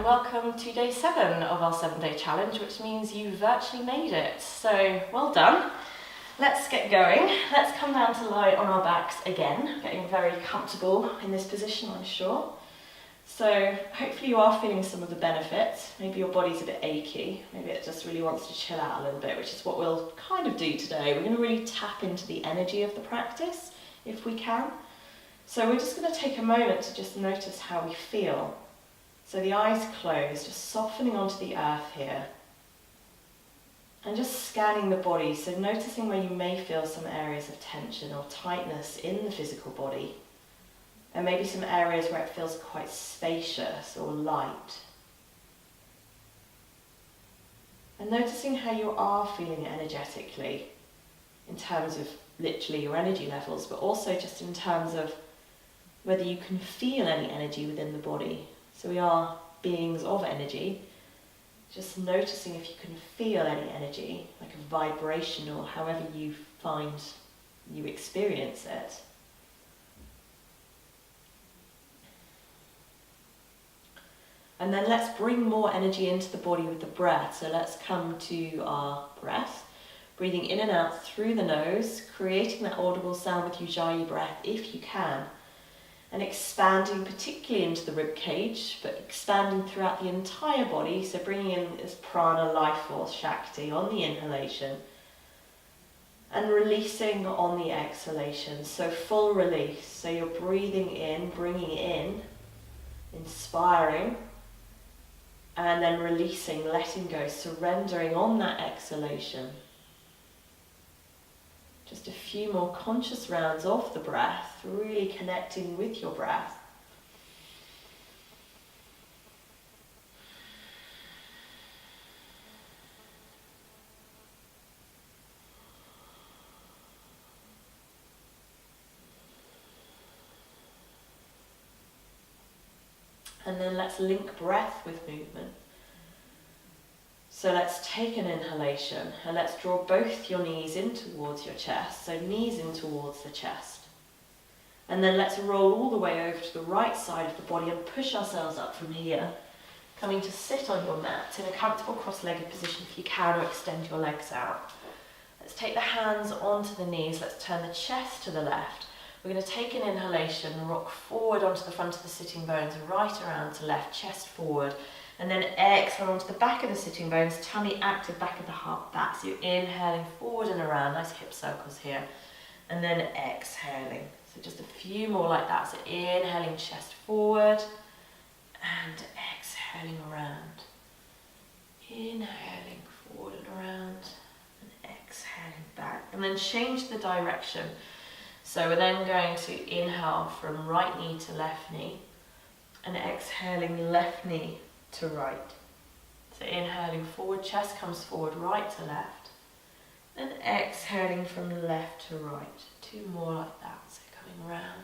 and welcome to day 7 of our 7-day challenge, which means you virtually made it. So, well done. Let's get going. Let's come down to lie on our backs again, getting very comfortable in this position, I'm sure. So, hopefully you are feeling some of the benefits. Maybe your body's a bit achy, maybe it just really wants to chill out a little bit, which is what we'll kind of do today. We're going to really tap into the energy of the practice, if we can. So we're just going to take a moment to just notice how we feel. So the eyes closed, just softening onto the earth here. And just scanning the body, so noticing where you may feel some areas of tension or tightness in the physical body. And maybe some areas where it feels quite spacious or light. And noticing how you are feeling energetically in terms of literally your energy levels, but also just in terms of whether you can feel any energy within the body. So we are beings of energy. Just noticing if you can feel any energy, like a vibration or however you find you experience it. And then let's bring more energy into the body with the breath. So let's come to our breath. Breathing in and out through the nose, creating that audible sound with Ujjayi breath if you can. And expanding particularly into the rib cage, but expanding throughout the entire body. So bringing in this prana, life force, Shakti on the inhalation. And releasing on the exhalation. So full release. So you're breathing in, bringing in, inspiring. And then releasing, letting go, surrendering on that exhalation. Just a few more conscious rounds of the breath, really connecting with your breath. And then let's link breath with movement. So let's take an inhalation and let's draw both your knees in towards your chest. So knees in towards the chest. And then let's roll all the way over to the right side of the body and push ourselves up from here. Coming to sit on your mat in a comfortable cross-legged position if you can, or extend your legs out. Let's take the hands onto the knees. Let's turn the chest to the left. We're going to take an inhalation, rock forward onto the front of the sitting bones, right around to left, chest forward. And then exhale onto the back of the sitting bones, tummy active, back of the heart back. So you're inhaling forward and around, nice hip circles here. And then exhaling. So just a few more like that. So inhaling chest forward and exhaling around. Inhaling forward and around and exhaling back. And then change the direction. So we're then going to inhale from right knee to left knee and exhaling left knee to right. So inhaling forward, chest comes forward, right to left. And exhaling from left to right. 2 more like that, so coming round.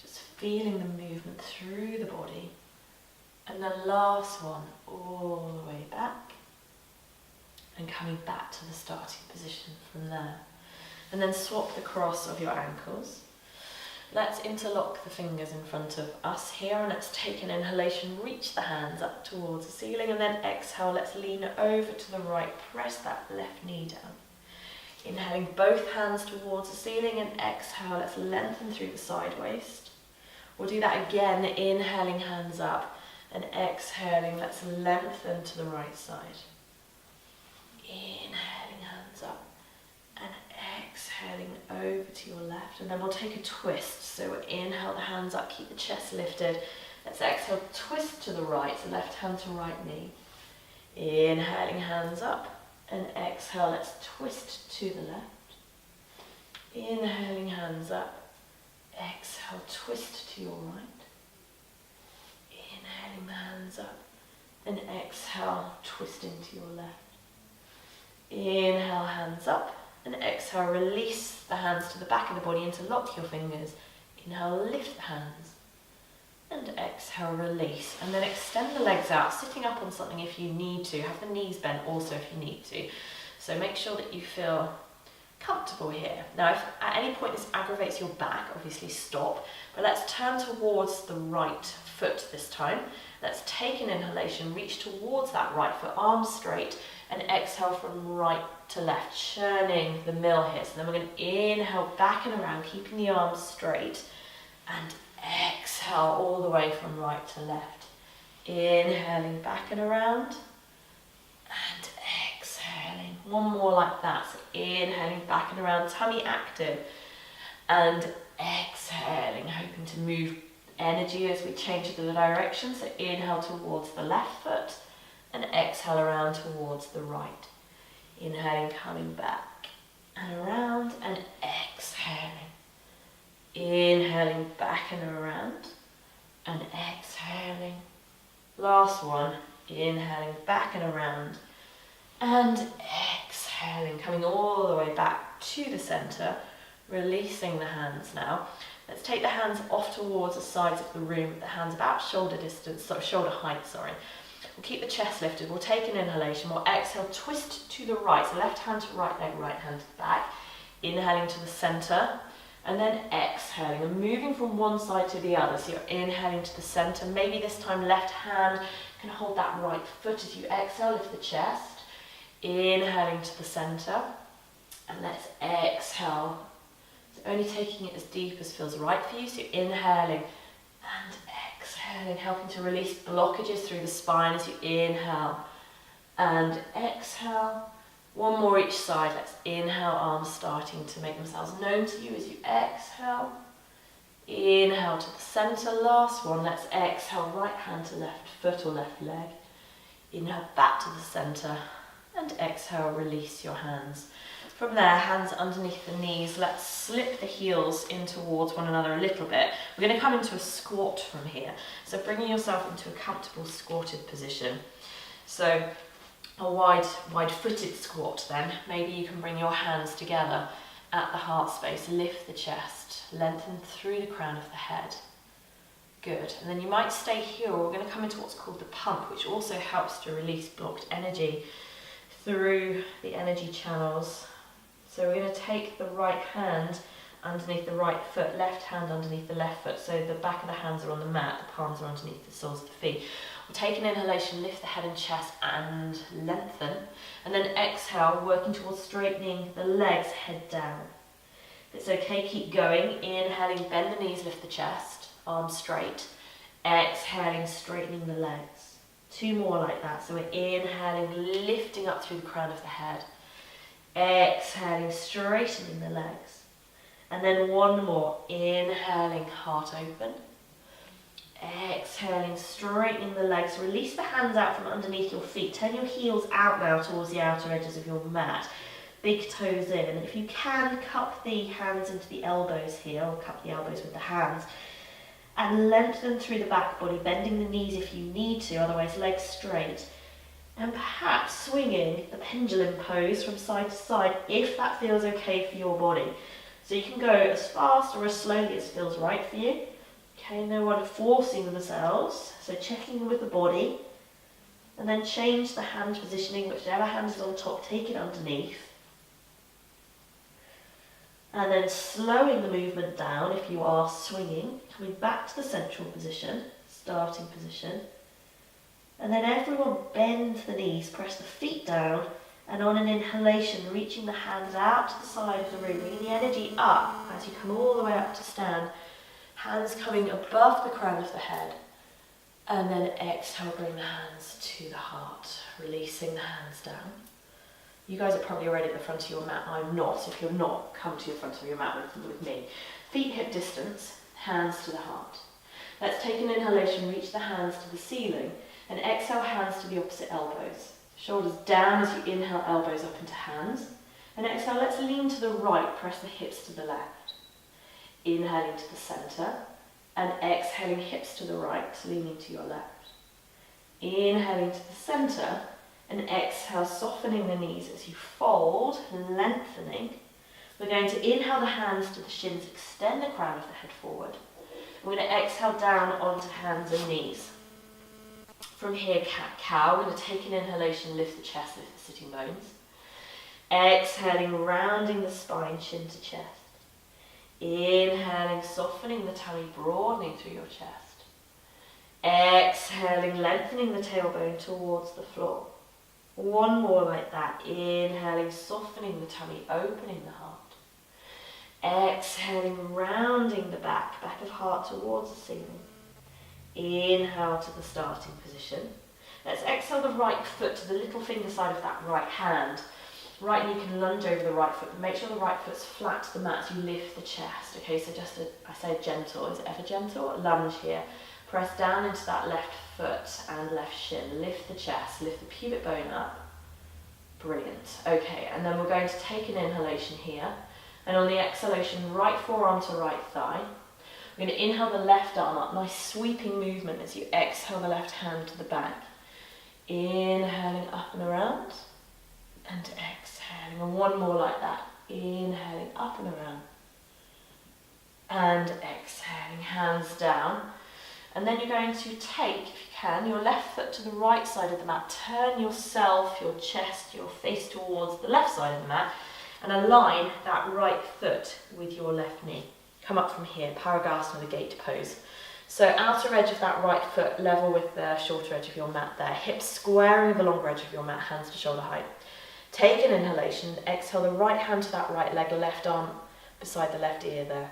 Just feeling the movement through the body. And the last one, all the way back. And coming back to the starting position from there. And then swap the cross of your ankles. Let's interlock the fingers in front of us here and let's take an inhalation, reach the hands up towards the ceiling and then exhale, let's lean over to the right, press that left knee down. Inhaling both hands towards the ceiling and exhale, let's lengthen through the side waist. We'll do that again, inhaling hands up and exhaling, let's lengthen to the right side. Inhaling hands up. And exhaling over to your left, and then we'll take a twist. So we'll inhale the hands up, keep the chest lifted. Let's exhale, twist to the right, so left hand to right knee. Inhaling hands up, and exhale, let's twist to the left. Inhaling hands up, exhale, twist to your right. Inhaling the hands up, and exhale, twisting to your left. Inhale, hands up. And exhale, release the hands to the back of the body, interlock your fingers. Inhale, lift the hands. And exhale, release. And then extend the legs out, sitting up on something if you need to. Have the knees bent also if you need to. So make sure that you feel comfortable here. Now, if at any point this aggravates your back, obviously stop, but let's turn towards the right foot this time. Let's take an inhalation, reach towards that right foot, arms straight, and exhale from right to left, churning the mill here. So then we're going to inhale back and around, keeping the arms straight, and exhale all the way from right to left. Inhaling back and around, and exhaling. One more like that. So inhaling back and around, tummy active, and exhaling, hoping to move energy as we change the direction. So inhale towards the left foot, and exhale around towards the right. Inhaling, coming back and around, and exhaling. Inhaling back and around, and exhaling. Last one, inhaling back and around, and exhaling, coming all the way back to the center, releasing the hands now. Let's take the hands off towards the sides of the room, the hands about shoulder distance, shoulder height, sorry. We'll keep the chest lifted, we'll take an inhalation, we'll exhale, twist to the right, so left hand to right leg, right hand to the back, inhaling to the center, and then exhaling, and moving from one side to the other. So you're inhaling to the center, maybe this time left hand can hold that right foot as you exhale, lift the chest, inhaling to the center, and let's exhale. So only taking it as deep as feels right for you, so you're inhaling and exhaling, helping to release blockages through the spine as you inhale and exhale. One more each side. Let's inhale, arms starting to make themselves known to you as you exhale. Inhale to the center, last one. Let's exhale, right hand to left foot or left leg. Inhale back to the center, and exhale, release your hands. From there, hands underneath the knees. Let's slip the heels in towards one another a little bit. We're going to come into a squat from here. So bringing yourself into a comfortable squatted position. So a wide-footed squat then. Maybe you can bring your hands together at the heart space, lift the chest, lengthen through the crown of the head. Good. And then you might stay here, or we're going to come into what's called the pump, which also helps to release blocked energy through the energy channels. So we're going to take the right hand underneath the right foot, left hand underneath the left foot, so the back of the hands are on the mat, the palms are underneath the soles of the feet. We'll take an inhalation, lift the head and chest and lengthen, and then exhale, working towards straightening the legs, head down. If it's okay, keep going. Inhaling, bend the knees, lift the chest, arms straight. Exhaling, straightening the legs. Two more like that. So we're inhaling, lifting up through the crown of the head. Exhaling, straightening the legs. And then one more. Inhaling, heart open. Exhaling, straightening the legs. Release the hands out from underneath your feet. Turn your heels out now towards the outer edges of your mat. Big toes in. And if you can, cup the hands into the elbows here, or cup the elbows with the hands. And lengthen through the back body, bending the knees if you need to, otherwise legs straight. And perhaps swinging the pendulum pose from side to side if that feels okay for your body. So you can go as fast or as slowly as feels right for you. Okay, no one forcing themselves. So checking in with the body. And then change the hand positioning, whichever hand is on top, take it underneath. And then slowing the movement down if you are swinging, coming back to the central position, starting position. And then everyone bend the knees, press the feet down, and on an inhalation, reaching the hands out to the side of the room, bringing the energy up as you come all the way up to stand. Hands coming above the crown of the head. And then exhale, bring the hands to the heart, releasing the hands down. You guys are probably already at the front of your mat. I'm not, so if you're not, come to the front of your mat with me. Feet hip distance, hands to the heart. Let's take an inhalation, reach the hands to the ceiling, and exhale, hands to the opposite elbows. Shoulders down as you inhale, elbows up into hands. And exhale, let's lean to the right, press the hips to the left. Inhaling to the center, and exhaling, hips to the right, leaning to your left. Inhaling to the center, and exhale, softening the knees as you fold, lengthening. We're going to inhale the hands to the shins, extend the crown of the head forward. We're going to exhale down onto hands and knees. From here, cat-cow, we're going to take an inhalation, lift the chest, lift the sitting bones. Exhaling, rounding the spine, chin to chest. Inhaling, softening the tummy, broadening through your chest. Exhaling, lengthening the tailbone towards the floor. One more like that. Inhaling, softening the tummy, opening the heart. Exhaling, rounding the back of heart towards the ceiling. Inhale to the starting position. Let's exhale the right foot to the little finger side of that right hand. Right knee can lunge over the right foot, but make sure the right foot's flat to the mat as you lift the chest. Okay, so just I say gentle, is it ever gentle? A lunge here. Press down into that left foot and left shin. Lift the chest, lift the pubic bone up. Brilliant. Okay, and then we're going to take an inhalation here. And on the exhalation, right forearm to right thigh. We're going to inhale the left arm up. Nice sweeping movement as you exhale the left hand to the back. Inhaling up and around. And exhaling. And one more like that. Inhaling up and around. And exhaling, hands down. And then you're going to take, if you can, your left foot to the right side of the mat. Turn yourself, your chest, your face towards the left side of the mat. And align that right foot with your left knee. Come up from here, Parigasana, the gate pose. So outer edge of that right foot level with the shorter edge of your mat there. Hips squaring with the longer edge of your mat, hands to shoulder height. Take an inhalation, exhale the right hand to that right leg, left arm beside the left ear there.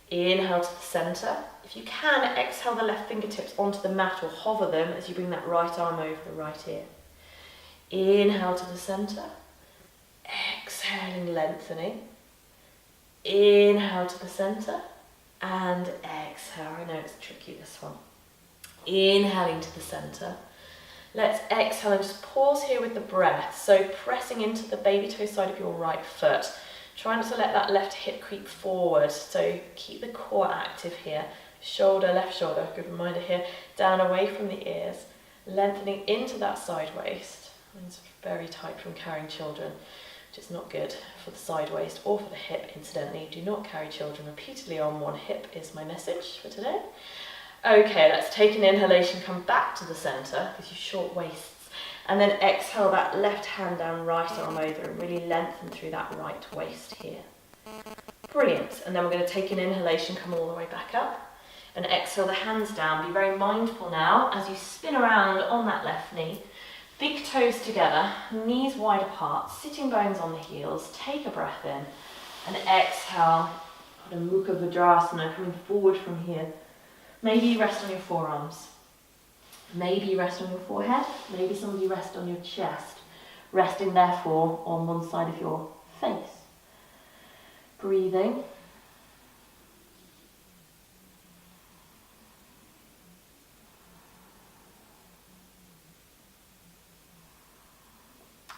Inhale to the centre. If you can, exhale the left fingertips onto the mat or hover them as you bring that right arm over the right ear. Inhale to the centre. Exhaling, lengthening. Inhale to the centre. And exhale. I know it's tricky, this one. Inhaling to the centre. Let's exhale and just pause here with the breath. So pressing into the baby toe side of your right foot. Try not to let that left hip creep forward. So keep the core active here. Shoulder, left shoulder, good reminder here. Down away from the ears. Lengthening into that side waist. It's very tight from carrying children, which is not good for the side waist or for the hip, incidentally. Do not carry children repeatedly on one hip is my message for today. Okay, let's take an inhalation, come back to the centre with your short waists, and then exhale that left hand down, right arm over, and really lengthen through that right waist here. Brilliant. And then we're going to take an inhalation, come all the way back up, and exhale the hands down. Be very mindful now as you spin around on that left knee. Big toes together, knees wide apart, sitting bones on the heels. Take a breath in, and exhale. Got a Mukha Vajrasana, coming forward from here. Maybe you rest on your forearms. Maybe you rest on your forehead. Maybe some of you rest on your chest. Resting therefore on one side of your face. Breathing.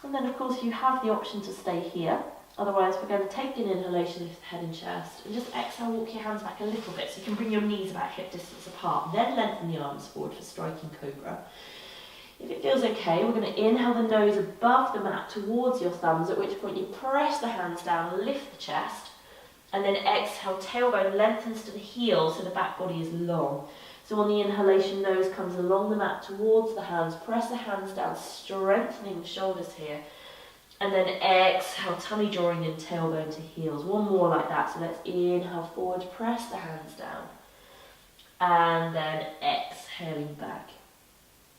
And then of course you have the option to stay here. Otherwise we're going to take an inhalation, lift the head and chest, and just exhale, walk your hands back a little bit so you can bring your knees about hip distance apart. Then lengthen the arms forward for striking Cobra. If it feels okay, we're going to inhale the nose above the mat towards your thumbs, at which point you press the hands down, lift the chest, and then exhale, tailbone lengthens to the heel so the back body is long. So on the inhalation, nose comes along the mat towards the hands, press the hands down, strengthening the shoulders here. And then exhale, tummy drawing in, tailbone to heels. One more like that. So let's inhale forward, press the hands down. And then exhaling back.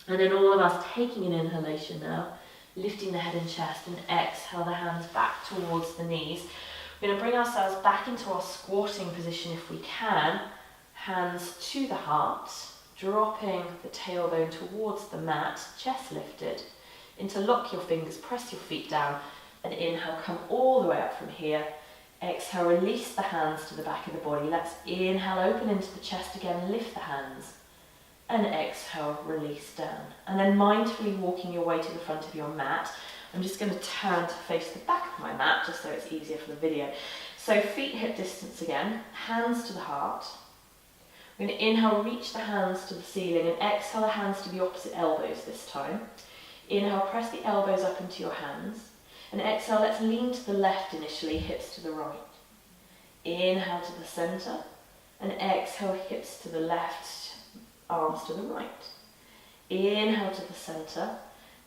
And then all of us taking an inhalation now, lifting the head and chest, and exhale the hands back towards the knees. We're going to bring ourselves back into our squatting position if we can. Hands to the heart, dropping the tailbone towards the mat, chest lifted. Interlock your fingers, press your feet down, and inhale, come all the way up from here. Exhale, release the hands to the back of the body. Let's inhale, open into the chest again, lift the hands, and exhale, release down. And then mindfully walking your way to the front of your mat. I'm just going to turn to face the back of my mat, just so it's easier for the video. So feet hip distance again, hands to the heart. We're going to inhale, reach the hands to the ceiling, and exhale the hands to the opposite elbows this time. Inhale, press the elbows up into your hands. And exhale, let's lean to the left initially, hips to the right. Inhale to the centre. And exhale, hips to the left, arms to the right. Inhale to the centre.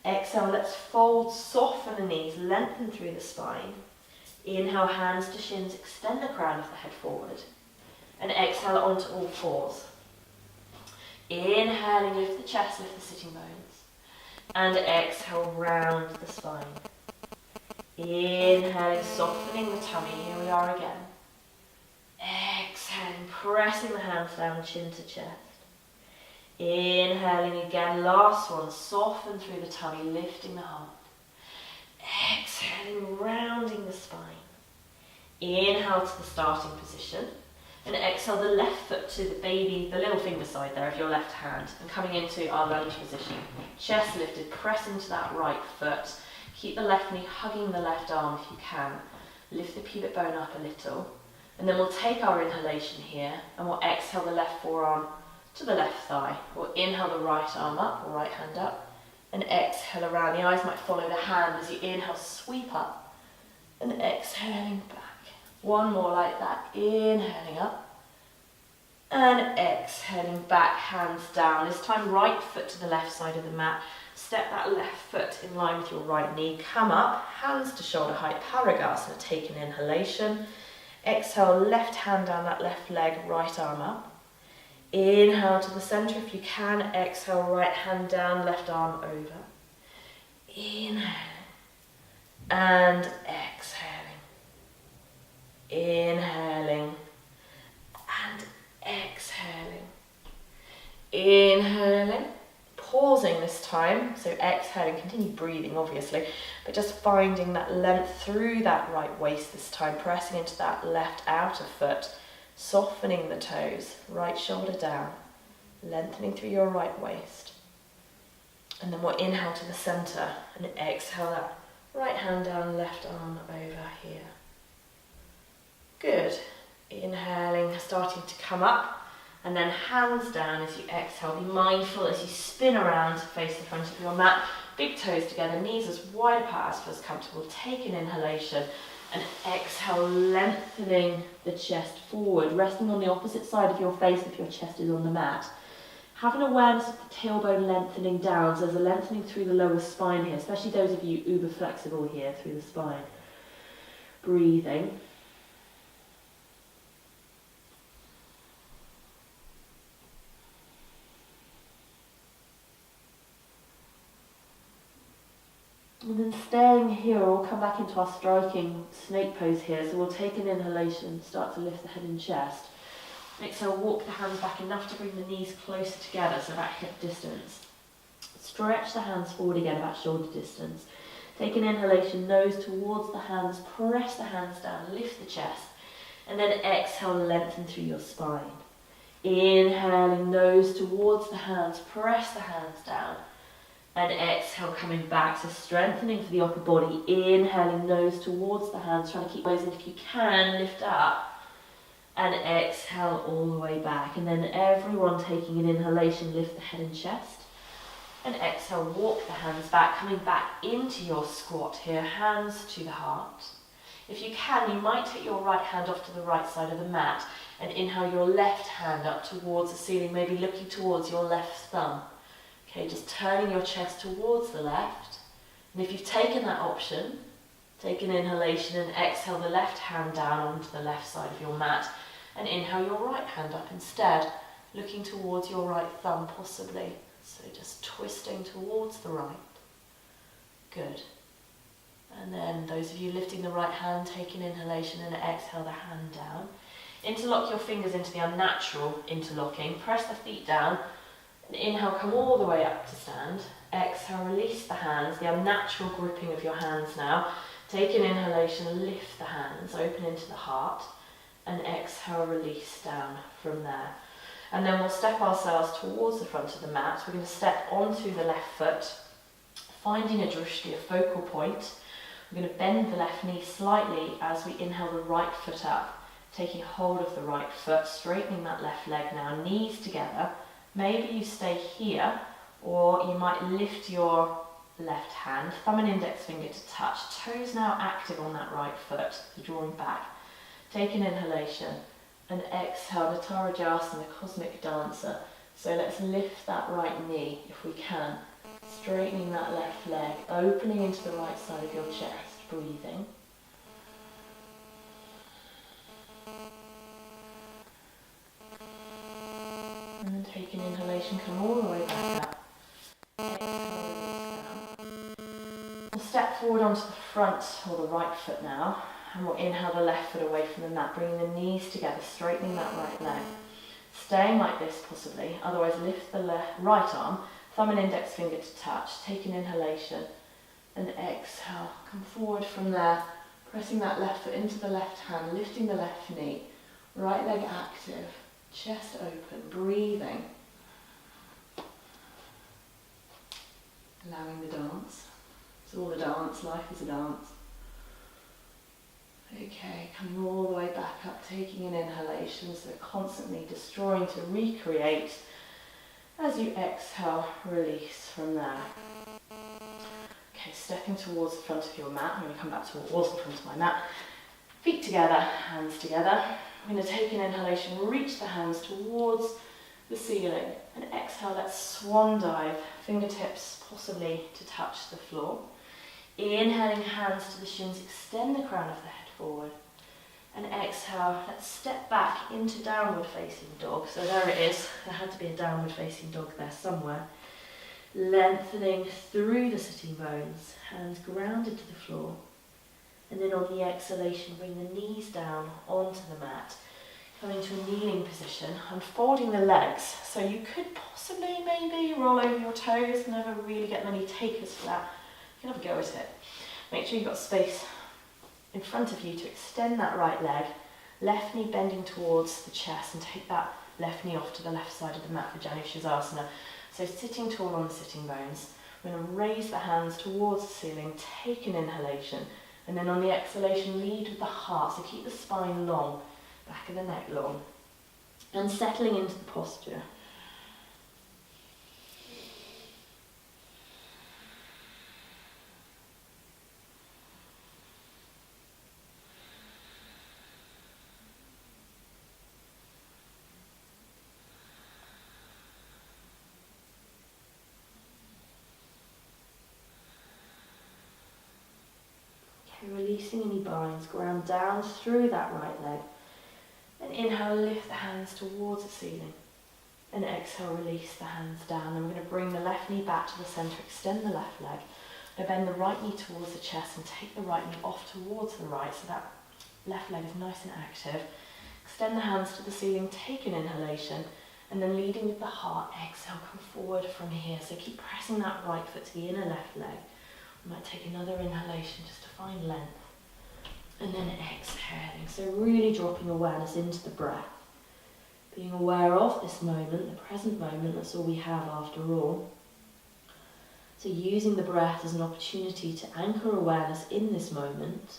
Exhale, let's fold, soften the knees, lengthen through the spine. Inhale, hands to shins, extend the crown of the head forward. And exhale onto all fours. Inhaling, lift the chest, lift the sitting bones. And exhale, round the spine. Inhaling, softening the tummy. Here we are again. Exhaling, pressing the hands down, chin to chest. Inhaling again, last one, soften through the tummy, lifting the heart. Exhaling, rounding the spine. Inhale to the starting position. And exhale the left foot to the baby, the little finger side there of your left hand. And coming into our lunge position. Chest lifted, press into that right foot. Keep the left knee hugging the left arm if you can. Lift the pubic bone up a little. And then we'll take our inhalation here and we'll exhale the left forearm to the left thigh. We'll inhale the right arm up, or right hand up, and exhale around. The eyes might follow the hand as you inhale, sweep up, and exhaling back. One more like that, inhaling up, and exhaling back, hands down. This time right foot to the left side of the mat. Step that left foot in line with your right knee. Come up, hands to shoulder height, Parigasana. Take an inhalation. Exhale, left hand down that left leg, right arm up. Inhale to the centre if you can. Exhale, right hand down, left arm over. Inhaling and exhaling. Inhaling and exhaling. Inhaling. Pausing this time, so exhaling, continue breathing obviously, but just finding that length through that right waist this time, pressing into that left outer foot, softening the toes, right shoulder down, lengthening through your right waist. And then we'll inhale to the centre and exhale that right hand down, left arm over here. Good. Inhaling, starting to come up. And then hands down as you exhale. Be mindful as you spin around to face the front of your mat. Big toes together, knees as wide apart as feels comfortable. Take an inhalation and exhale, lengthening the chest forward, resting on the opposite side of your face if your chest is on the mat. Have an awareness of the tailbone lengthening down, so there's a lengthening through the lower spine here, especially those of you uber flexible here through the spine. Breathing. And then staying here, we'll come back into our striking snake pose here. So we'll take an inhalation, start to lift the head and chest. Exhale, walk the hands back enough to bring the knees closer together, so about hip distance. Stretch the hands forward again, about shoulder distance. Take an inhalation, nose towards the hands, press the hands down, lift the chest. And then exhale, lengthen through your spine. Inhaling, nose towards the hands, press the hands down. And exhale, coming back, so strengthening for the upper body. Inhaling, nose towards the hands, trying to keep those in if you can, lift up. And exhale all the way back. And then everyone taking an inhalation, lift the head and chest. And exhale, walk the hands back, coming back into your squat here, hands to the heart. If you can, you might take your right hand off to the right side of the mat and inhale your left hand up towards the ceiling, maybe looking towards your left thumb. Okay, just turning your chest towards the left. And if you've taken that option, take an inhalation and exhale the left hand down onto the left side of your mat and inhale your right hand up instead, looking towards your right thumb possibly. So just twisting towards the right. Good. And then those of you lifting the right hand, take an inhalation and exhale the hand down. Interlock your fingers into the unnatural interlocking. Press the feet down. Inhale, come all the way up to stand. Exhale, release the hands, the unnatural gripping of your hands now. Take an inhalation, lift the hands, open into the heart, and exhale, release down from there. And then we'll step ourselves towards the front of the mat. We're going to step onto the left foot, finding a drishti, a focal point. We're going to bend the left knee slightly as we inhale the right foot up, taking hold of the right foot, straightening that left leg now, knees together. Maybe you stay here, or you might lift your left hand, thumb and index finger to touch. Toes now active on that right foot, so drawing back. Take an inhalation and exhale, Natarajasana, the cosmic dancer. So let's lift that right knee if we can. Straightening that left leg, opening into the right side of your chest, breathing. And then take an inhalation, come all the way back up. Exhale, release down. We'll step forward onto the front or the right foot now, and we'll inhale the left foot away from the mat, bringing the knees together, straightening that right leg. Staying like this possibly, otherwise lift the right arm, thumb and index finger to touch, take an inhalation, and exhale, come forward from there, pressing that left foot into the left hand, lifting the left knee, right leg active, chest open, breathing. Allowing the dance. It's all a dance, life is a dance. Okay, coming all the way back up, taking an inhalation, so constantly destroying to recreate. As you exhale, release from there. Okay, stepping towards the front of your mat. I'm going to come back towards the front of my mat. Feet together, hands together. I'm going to take an inhalation, reach the hands towards the ceiling, and exhale, let's swan dive, fingertips possibly to touch the floor. Inhaling, hands to the shins, extend the crown of the head forward. And exhale, let's step back into downward facing dog. So there it is, there had to be a downward facing dog there somewhere. Lengthening through the sitting bones, hands grounded to the floor. And then on the exhalation, bring the knees down onto the mat. Coming to a kneeling position, unfolding the legs. So you could possibly maybe roll over your toes, never really get many takers for that. You can have a go at it. Make sure you've got space in front of you to extend that right leg, left knee bending towards the chest, and take that left knee off to the left side of the mat for Shavasana. So sitting tall on the sitting bones. We're going to raise the hands towards the ceiling, take an inhalation, and then on the exhalation, lead with the heart. So keep the spine long, back of the neck long, and settling into the posture. Releasing any binds, ground down through that right leg. And inhale, lift the hands towards the ceiling. And exhale, release the hands down. And we're going to bring the left knee back to the centre, extend the left leg. Now bend the right knee towards the chest and take the right knee off towards the right, so that left leg is nice and active. Extend the hands to the ceiling, take an inhalation, and then leading with the heart, exhale, come forward from here. So keep pressing that right foot to the inner left leg. We might take another inhalation just to find length. And then exhaling. So really dropping awareness into the breath. Being aware of this moment, the present moment, that's all we have after all. So using the breath as an opportunity to anchor awareness in this moment.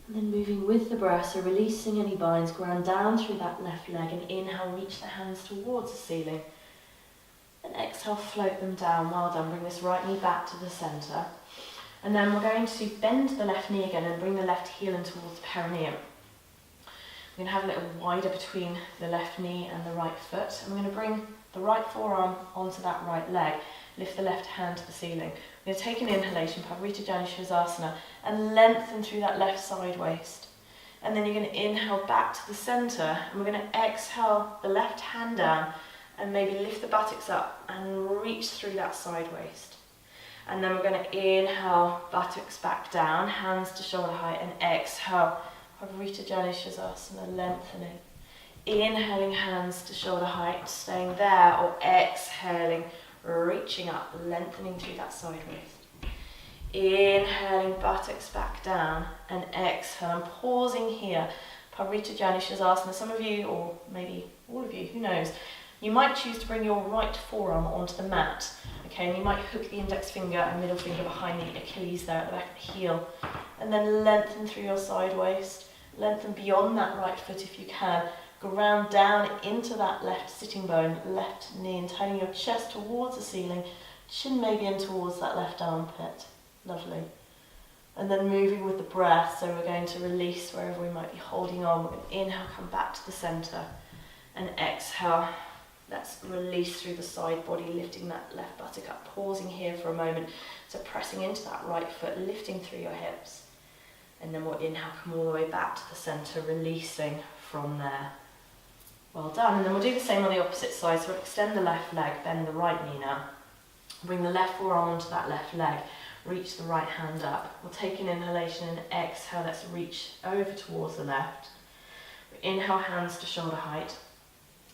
And then moving with the breath, so releasing any binds, ground down through that left leg, and inhale, reach the hands towards the ceiling. And exhale, float them down. Well done. Bring this right knee back to the centre. And then we're going to bend the left knee again and bring the left heel in towards the perineum. We're going to have a little wider between the left knee and the right foot. And we're going to bring the right forearm onto that right leg. Lift the left hand to the ceiling. We're going to take an inhalation, Shavasana, and lengthen through that left side waist. And then you're going to inhale back to the centre, and we're going to exhale the left hand down, and maybe lift the buttocks up and reach through that side waist. And then we're going to inhale, buttocks back down, hands to shoulder height, and exhale, Shavasana, lengthening. Inhaling, hands to shoulder height, staying there, or exhaling, reaching up, lengthening through that side waist. Inhaling, buttocks back down, and exhale. I'm pausing here. Shavasana. Some of you, or maybe all of you, who knows, you might choose to bring your right forearm onto the mat. Okay, and you might hook the index finger and middle finger behind the Achilles there at the back of the heel. And then lengthen through your side waist. Lengthen beyond that right foot if you can. Ground down into that left sitting bone, left knee, and turning your chest towards the ceiling, chin maybe in towards that left armpit. Lovely. And then moving with the breath, so we're going to release wherever we might be holding on. We're going to inhale, come back to the center, and exhale. Let's release through the side body, lifting that left buttock up, pausing here for a moment. So pressing into that right foot, lifting through your hips. And then we'll inhale, come all the way back to the center, releasing from there. Well done. And then we'll do the same on the opposite side. So we'll extend the left leg, bend the right knee now. Bring the left forearm onto that left leg. Reach the right hand up. We'll take an inhalation and exhale. Let's reach over towards the left. Inhale, hands to shoulder height.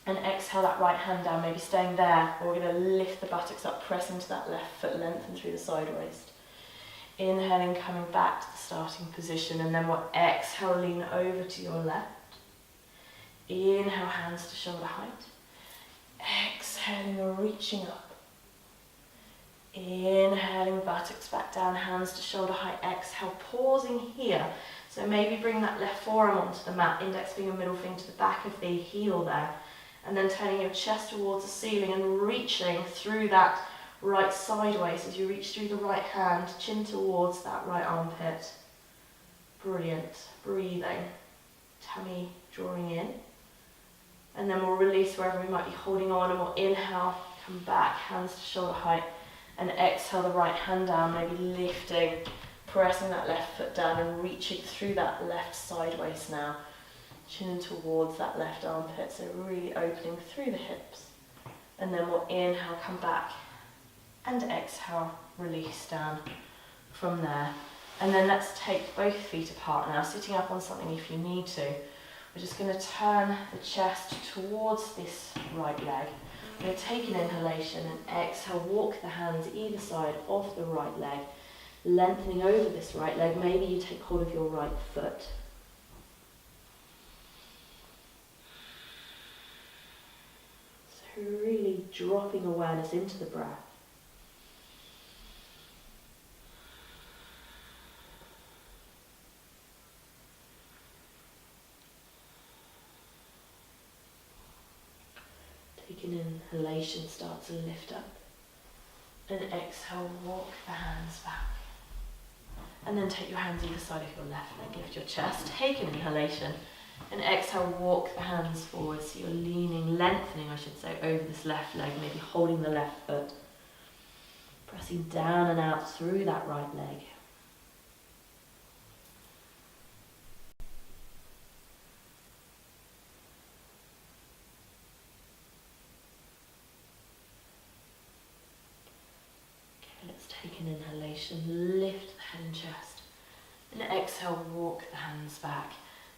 And exhale that right hand down, maybe staying there. Or we're going to lift the buttocks up, press into that left foot, lengthen through the side waist. Inhaling, coming back to the starting position. And then we'll exhale, lean over to your left. Inhale, hands to shoulder height. Exhaling, reaching up. Inhaling, buttocks back down, hands to shoulder height. Exhale, pausing here. So maybe bring that left forearm onto the mat, index finger, middle finger to the back of the heel there. And then turning your chest towards the ceiling and reaching through that right sideways as you reach through the right hand, chin towards that right armpit. Brilliant. Breathing. Tummy drawing in. And then we'll release wherever we might be holding on, and we'll inhale, come back, hands to shoulder height, and exhale the right hand down, maybe lifting, pressing that left foot down and reaching through that left sideways now. Chin in towards that left armpit, so really opening through the hips. And then we'll inhale, come back, and exhale, release down from there. And then let's take both feet apart now, sitting up on something if you need to. We're just going to turn the chest towards this right leg. We're going to take an inhalation and exhale, walk the hands either side of the right leg, lengthening over this right leg. Maybe you take hold of your right foot. So really dropping awareness into the breath. Take an inhalation, start to lift up. And exhale, walk the hands back. And then take your hands either side of your left leg, lift your chest, take an inhalation. And exhale, walk the hands forward. So you're leaning, lengthening I should say, over this left leg, maybe holding the left foot. Pressing down and out through that right leg. Let's take an inhalation, lift the head and chest, and exhale, walk the hands back.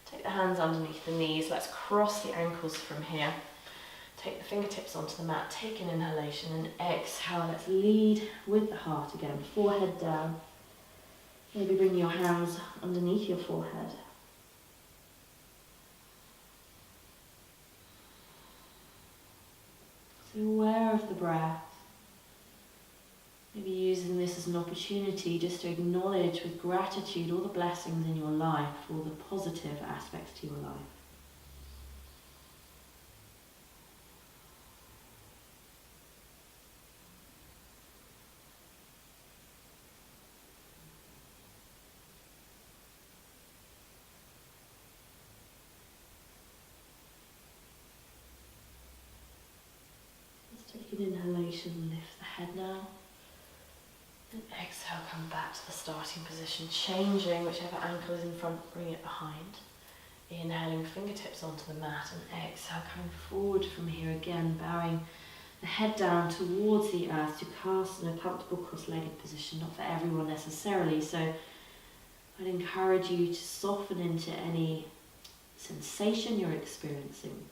Take the hands underneath the knees, let's cross the ankles from here. Take the fingertips onto the mat, take an inhalation and exhale, let's lead with the heart again, forehead down. Maybe bring your hands underneath your forehead. So aware of the breath. Maybe using this as an opportunity just to acknowledge with gratitude all the blessings in your life, all the positive aspects to your life. Let's take an inhalation, lift the head now. And exhale, come back to the starting position, changing whichever ankle is in front, bring it behind. Inhaling, fingertips onto the mat, and exhale, coming forward from here again, bowing the head down towards the earth to cast in a comfortable cross-legged position, not for everyone necessarily, so I'd encourage you to soften into any sensation you're experiencing.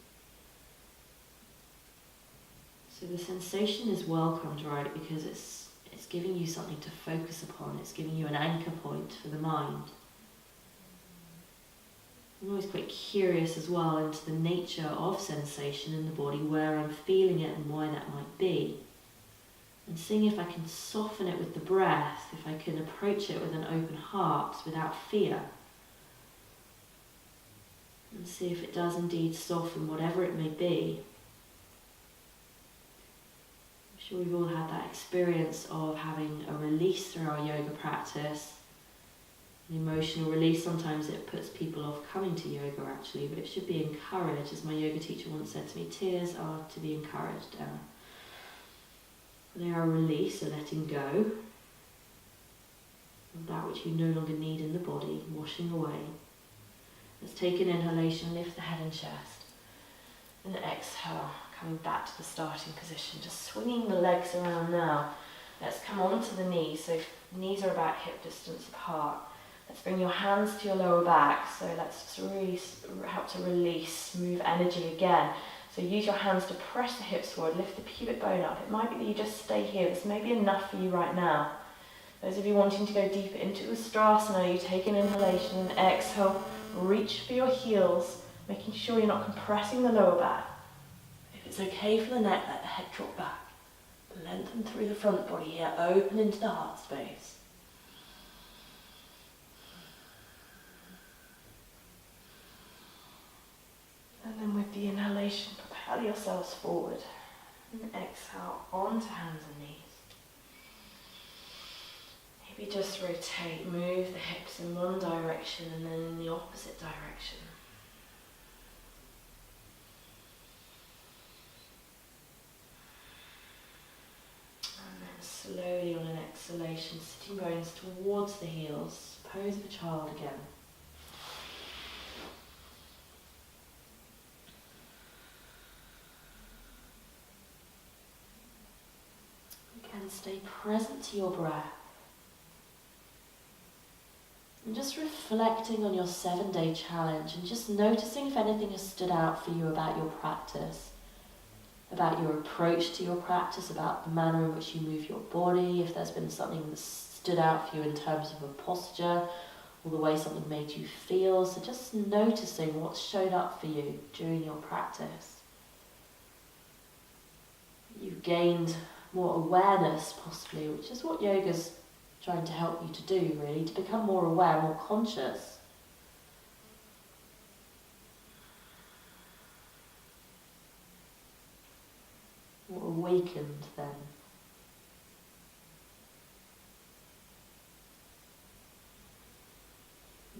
So the sensation is welcomed, right, because it's giving you something to focus upon. It's giving you an anchor point for the mind. I'm always quite curious as well into the nature of sensation in the body, where I'm feeling it and why that might be. And seeing if I can soften it with the breath, if I can approach it with an open heart without fear. And see if it does indeed soften, whatever it may be. I'm sure we've all had that experience of having a release through our yoga practice. An emotional release, sometimes it puts people off coming to yoga actually, but it should be encouraged. As my yoga teacher once said to me, tears are to be encouraged, Emma. They are a release, a letting go of that which you no longer need in the body, washing away. Let's take an inhalation, lift the head and chest, and exhale, coming back to the starting position, just swinging the legs around now. Let's come onto the knees, so knees are about hip distance apart. Let's bring your hands to your lower back, so let's just really help to release, move energy again. So use your hands to press the hips forward, lift the pubic bone up. It might be that you just stay here, this may be enough for you right now. Those of you wanting to go deeper into Ustrasana, you take an inhalation and exhale, reach for your heels, making sure you're not compressing the lower back. If it's okay for the neck, let the head drop back. Lengthen through the front body here, open into the heart space. And then with the inhalation, propel yourselves forward. And exhale onto hands and knees. Maybe just rotate, move the hips in one direction and then in the opposite direction. And then slowly on an exhalation, sitting bones towards the heels, pose of a child again. Again, stay present to your breath. And just reflecting on your 7-day challenge and just noticing if anything has stood out for you about your practice, about your approach to your practice, about the manner in which you move your body, if there's been something that stood out for you in terms of a posture or the way something made you feel. So just noticing what showed up for you during your practice. You've gained more awareness possibly, which is what yoga's trying to help you to do, really, to become more aware, more conscious. More awakened then.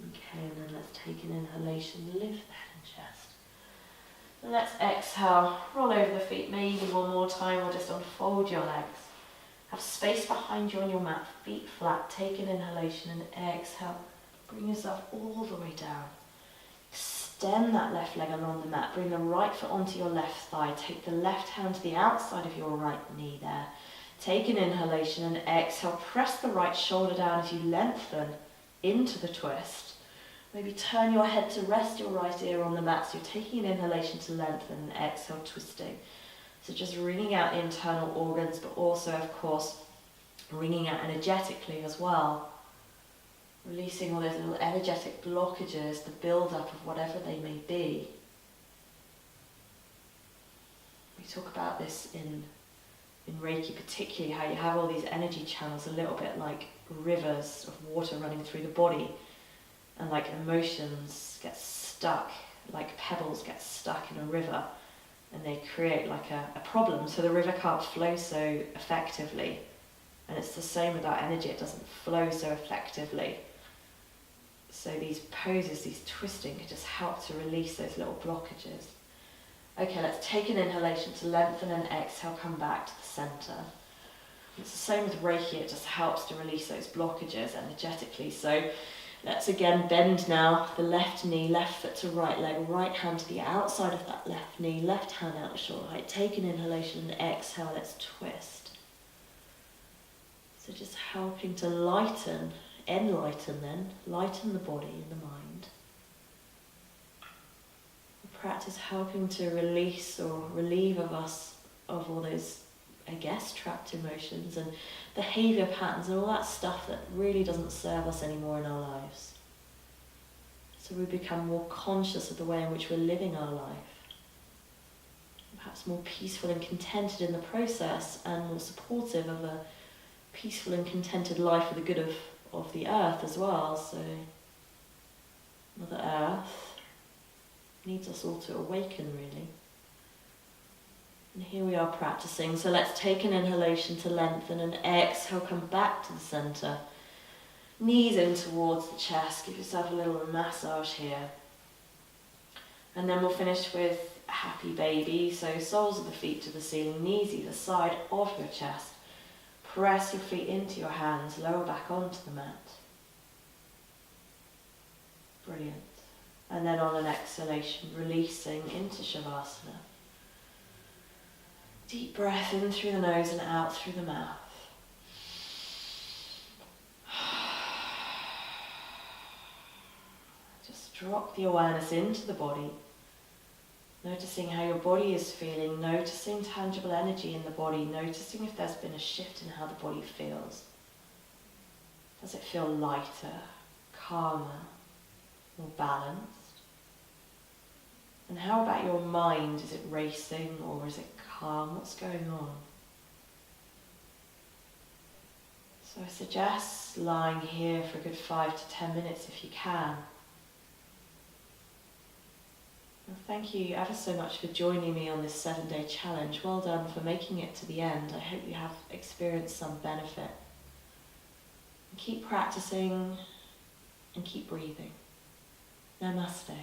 Okay, and then let's take an inhalation, lift the head and chest. And let's exhale, roll over the feet maybe one more time, or just unfold your legs. Have space behind you on your mat, feet flat. Take an inhalation and exhale. Bring yourself all the way down. Extend that left leg along the mat. Bring the right foot onto your left thigh. Take the left hand to the outside of your right knee there. Take an inhalation and exhale. Press the right shoulder down as you lengthen into the twist. Maybe turn your head to rest your right ear on the mat. So you're taking an inhalation to lengthen and exhale, twisting. So just wringing out the internal organs, but also, of course, wringing out energetically as well. Releasing all those little energetic blockages, the build-up of whatever they may be. We talk about this in Reiki particularly, how you have all these energy channels, a little bit like rivers of water running through the body, and like emotions get stuck, like pebbles get stuck in a river. And they create like a problem, so the river can't flow so effectively. And it's the same with our energy, it doesn't flow so effectively. So these poses, these twisting, can just help to release those little blockages. Okay, let's take an inhalation to lengthen and exhale, come back to the centre. It's the same with Reiki, it just helps to release those blockages energetically. So let's again bend now, the left knee, left foot to right leg, right hand to the outside of that left knee, left hand out to shoulder height. Take an inhalation and exhale, let's twist. So just helping to lighten, enlighten then, lighten the body and the mind. The practice helping to release or relieve of us of all those, I guess, trapped emotions and behaviour patterns and all that stuff that really doesn't serve us anymore in our lives. So we become more conscious of the way in which we're living our life. Perhaps more peaceful and contented in the process, and more supportive of a peaceful and contented life for the good of the earth as well. So Mother Earth, Needs us all to awaken, really. And here we are practicing. So let's take an inhalation to lengthen and exhale, come back to the centre. Knees in towards the chest. Give yourself a little massage here. And then we'll finish with happy baby. So soles of the feet to the ceiling, knees either side of your chest. Press your feet into your hands, lower back onto the mat. Brilliant. And then on an exhalation, releasing into Shavasana. Deep breath in through the nose and out through the mouth. Just drop the awareness into the body. Noticing how your body is feeling, noticing tangible energy in the body, noticing if there's been a shift in how the body feels. Does it feel lighter, calmer, more balanced? And how about your mind? Is it racing or is it calm? What's going on? So I suggest lying here for a good 5 to 10 minutes if you can. Well, thank you ever so much for joining me on this 7-day challenge. Well done for making it to the end. I hope you have experienced some benefit. And keep practicing and keep breathing. Namaste.